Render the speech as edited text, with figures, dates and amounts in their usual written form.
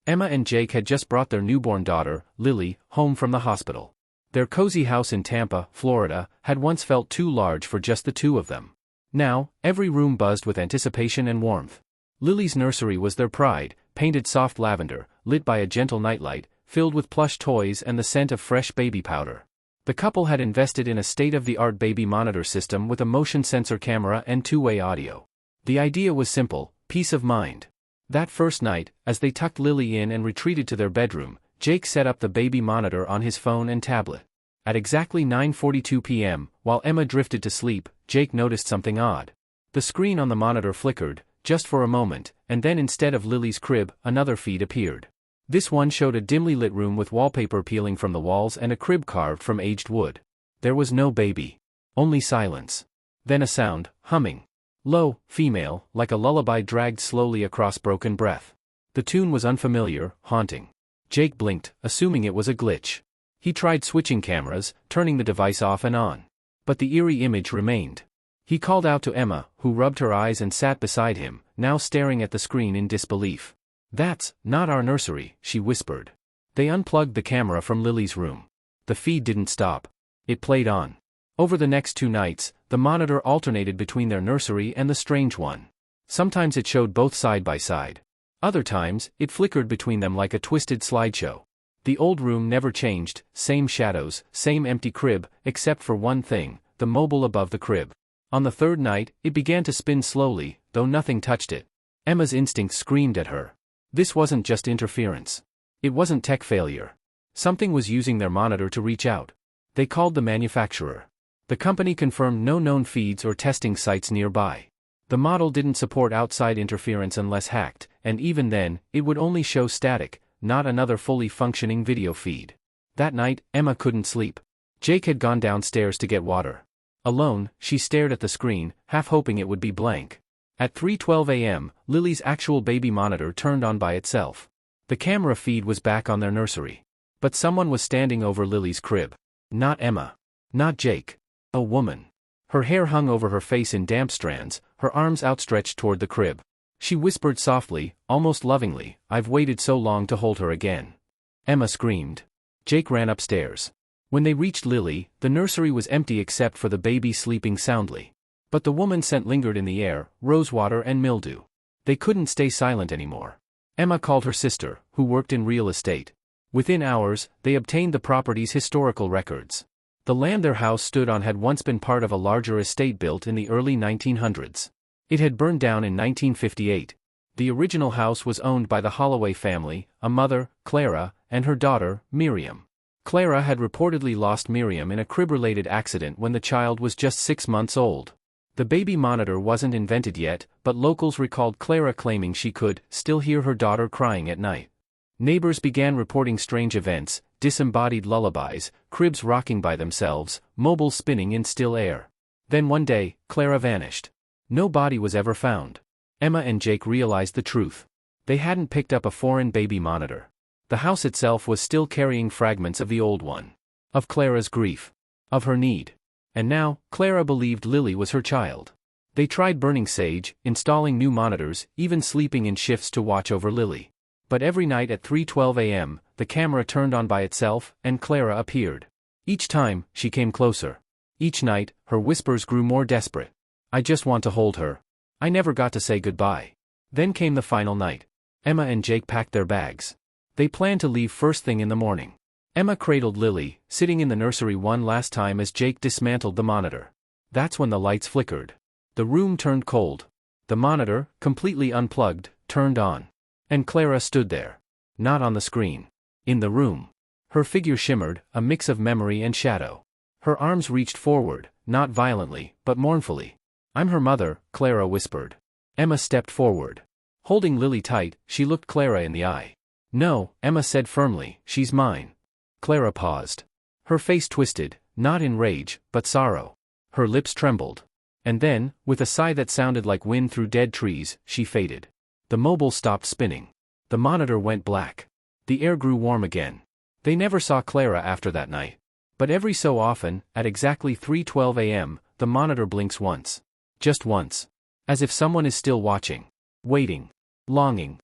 Emma and Jake had just brought their newborn daughter, Lily, home from the hospital. Their cozy house in Tampa, Florida, had once felt too large for just the two of them. Now, every room buzzed with anticipation and warmth. Lily's nursery was their pride, painted soft lavender, lit by a gentle nightlight, filled with plush toys and the scent of fresh baby powder. The couple had invested in a state-of-the-art baby monitor system with a motion sensor camera and two-way audio. The idea was simple: peace of mind. That first night, as they tucked Lily in and retreated to their bedroom, Jake set up the baby monitor on his phone and tablet. At exactly 9:42 p.m., while Emma drifted to sleep, Jake noticed something odd. The screen on the monitor flickered, just for a moment, and then instead of Lily's crib, another feed appeared. This one showed a dimly lit room with wallpaper peeling from the walls and a crib carved from aged wood. There was no baby. Only silence. Then a sound, humming. Low, female, like a lullaby dragged slowly across broken breath. The tune was unfamiliar, haunting. Jake blinked, assuming it was a glitch. He tried switching cameras, turning the device off and on. But the eerie image remained. He called out to Emma, who rubbed her eyes and sat beside him, now staring at the screen in disbelief. "That's not our nursery," she whispered. They unplugged the camera from Lily's room. The feed didn't stop. It played on. Over the next 2 nights, the monitor alternated between their nursery and the strange one. Sometimes it showed both side by side. Other times, it flickered between them like a twisted slideshow. The old room never changed, same shadows, same empty crib, except for one thing, the mobile above the crib. On the 3rd night, it began to spin slowly, though nothing touched it. Emma's instinct screamed at her. This wasn't just interference. It wasn't tech failure. Something was using their monitor to reach out. They called the manufacturer. The company confirmed no known feeds or testing sites nearby. The model didn't support outside interference unless hacked, and even then, it would only show static, not another fully functioning video feed. That night, Emma couldn't sleep. Jake had gone downstairs to get water. Alone, she stared at the screen, half hoping it would be blank. At 3:12 a.m., Lily's actual baby monitor turned on by itself. The camera feed was back on their nursery. But someone was standing over Lily's crib. Not Emma. Not Jake. A woman. Her hair hung over her face in damp strands, her arms outstretched toward the crib. She whispered softly, almost lovingly, "I've waited so long to hold her again." Emma screamed. Jake ran upstairs. When they reached Lily, the nursery was empty except for the baby sleeping soundly. But the woman's scent lingered in the air, rosewater and mildew. They couldn't stay silent anymore. Emma called her sister, who worked in real estate. Within hours, they obtained the property's historical records. The land their house stood on had once been part of a larger estate built in the early 1900s. It had burned down in 1958. The original house was owned by the Holloway family, a mother, Clara, and her daughter, Miriam. Clara had reportedly lost Miriam in a crib-related accident when the child was just 6 months old. The baby monitor wasn't invented yet, but locals recalled Clara claiming she could still hear her daughter crying at night. Neighbors began reporting strange events, disembodied lullabies, cribs rocking by themselves, mobiles spinning in still air. Then one day, Clara vanished. No body was ever found. Emma and Jake realized the truth. They hadn't picked up a foreign baby monitor. The house itself was still carrying fragments of the old one. Of Clara's grief. Of her need. And now, Clara believed Lily was her child. They tried burning sage, installing new monitors, even sleeping in shifts to watch over Lily. But every night at 3:12 a.m., the camera turned on by itself, and Clara appeared. Each time, she came closer. Each night, her whispers grew more desperate. "I just want to hold her. I never got to say goodbye." Then came the final night. Emma and Jake packed their bags. They planned to leave first thing in the morning. Emma cradled Lily, sitting in the nursery one last time as Jake dismantled the monitor. That's when the lights flickered. The room turned cold. The monitor, completely unplugged, turned on. And Clara stood there. Not on the screen. In the room. Her figure shimmered, a mix of memory and shadow. Her arms reached forward, not violently, but mournfully. "I'm her mother," Clara whispered. Emma stepped forward. Holding Lily tight, she looked Clara in the eye. "No," Emma said firmly, "she's mine." Clara paused. Her face twisted, not in rage, but sorrow. Her lips trembled. And then, with a sigh that sounded like wind through dead trees, she faded. The mobile stopped spinning. The monitor went black. The air grew warm again. They never saw Clara after that night. But every so often, at exactly 3:12 a.m., the monitor blinks once. Just once. As if someone is still watching. Waiting. Longing.